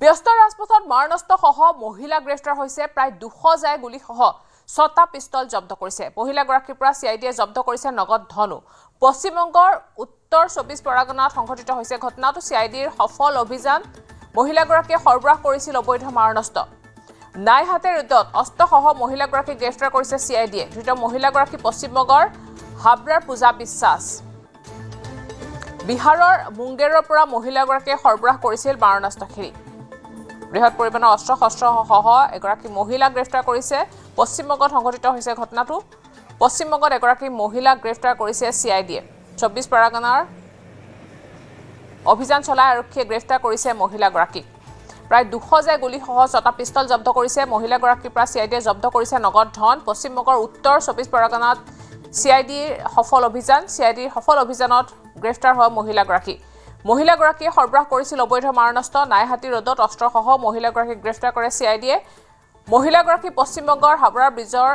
ব্যস্ত ৰাজপথত মাৰণাস্ত্ৰসহ মহিলা গ্ৰেপ্তাৰ হৈছে প্ৰায় 200 যায় গুলীসহ 6টা পিস্তল জব্দ কৰিছে। মহিলাগৰাকীৰ পৰা চিআইডিয়ে জব্দ কৰিছে নগদ ধনো। পশ্চিমবংগৰ উত্তৰ 24 পৰগনাত সংঘটিত হৈছে ঘটনাটো। চিআইডিৰ সফল অভিযান। মহিলাগৰাকীয়ে সৰবৰাহ কৰিছিল অবৈধ মাৰণাস্ত্ৰ। নাইহাটে ৰোডত অস্ত্ৰসহ মহিলাগৰাকীক গ্ৰেপ্তাৰ কৰিছে চিআইডিয়ে। ধৃত মহিলাগৰাকী পশ্চিমবংগৰ হাবৰাৰ পূজা বিশ্বাস। বিহাৰৰ মুংগেৰৰ পৰা মহিলাগৰাকীয়ে সৰবৰাহ কৰিছিল মাৰণাস্ত্ৰখিনি। বৃহৎ পৰিমাণৰ অস্ত্ৰ শস্ত্ৰসহ এগৰাকী মহিলা গ্ৰেপ্তাৰ কৰিছে। পশ্চিমবংগত সংঘটিত হৈছে ঘটনাটো। পশ্চিমবংগত এগৰাকী মহিলা গ্ৰেপ্তাৰ কৰিছে চিআইডিয়ে। 24 পৰগনাৰ অভিযান চলাই আৰক্ষীয়ে গ্ৰেপ্তাৰ কৰিছে মহিলাগৰাকীক। প্ৰায় 200 যায় গুলীসহ 6টা পিস্তল জব্দ কৰিছে। মহিলাগৰাকীৰ পৰা চিআইডিয়ে জব্দ কৰিছে নগদ ধন। পশ্চিমবংগৰ উত্তৰ 24 পৰগনাত চিআইডিৰ সফল অভিযান। চিআইডিৰ সফল অভিযানত গ্ৰেপ্তাৰ হয় মহিলাগৰাকী। মহিলাগৰাকীয়ে সৰবৰাহ কৰিছিল অবৈধ মাৰণাস্ত্ৰ। নাইহাটী ৰোডত অস্ত্ৰসহ মহিলাগৰাকীক গ্ৰেপ্তাৰ কৰে চিআইডিয়ে। মহিলাগৰাকী পশ্চিমবংগৰ হাবৰাৰ ব্ৰিজৰ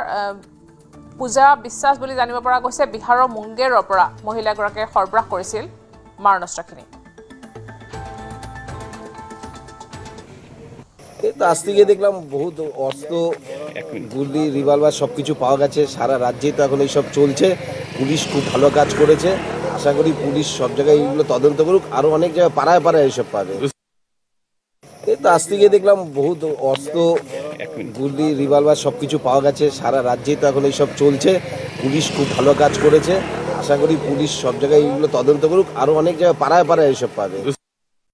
পূজা বিশ্বাস বুলি জানিব পৰা গৈছে। বিহাৰৰ মুংগেৰৰ পৰা মহিলাগৰাকীয়ে সৰবৰাহ কৰিছিল মাৰণাস্ত্ৰখিনি। আজ থেকে দেখলাম বহুত অস্ত্র, গুলি, রিভলভার সব কিছু পাওয়া গেছে। সারা রাজ্যে তো এখন এইসব চলছে। পুলিশ খুব ভালো কাজ করেছে। আশা করি পুলিশ সব জায়গায় এইগুলো তদন্ত করুক, আরো অনেক জায়গায় পাড়ায় পাড়ায় এইসব পাবে। আজ থেকে দেখলাম বহুত অস্ত্র, গুলি, রিভলভার সব কিছু পাওয়া গেছে। সারা রাজ্যে তো এখন এইসব চলছে। পুলিশ খুব ভালো কাজ করেছে। আশা করি পুলিশ সব জায়গায় এইগুলো তদন্ত করুক, আরো অনেক জায়গায় পাড়ায় পাড়ায় এইসব পাবে।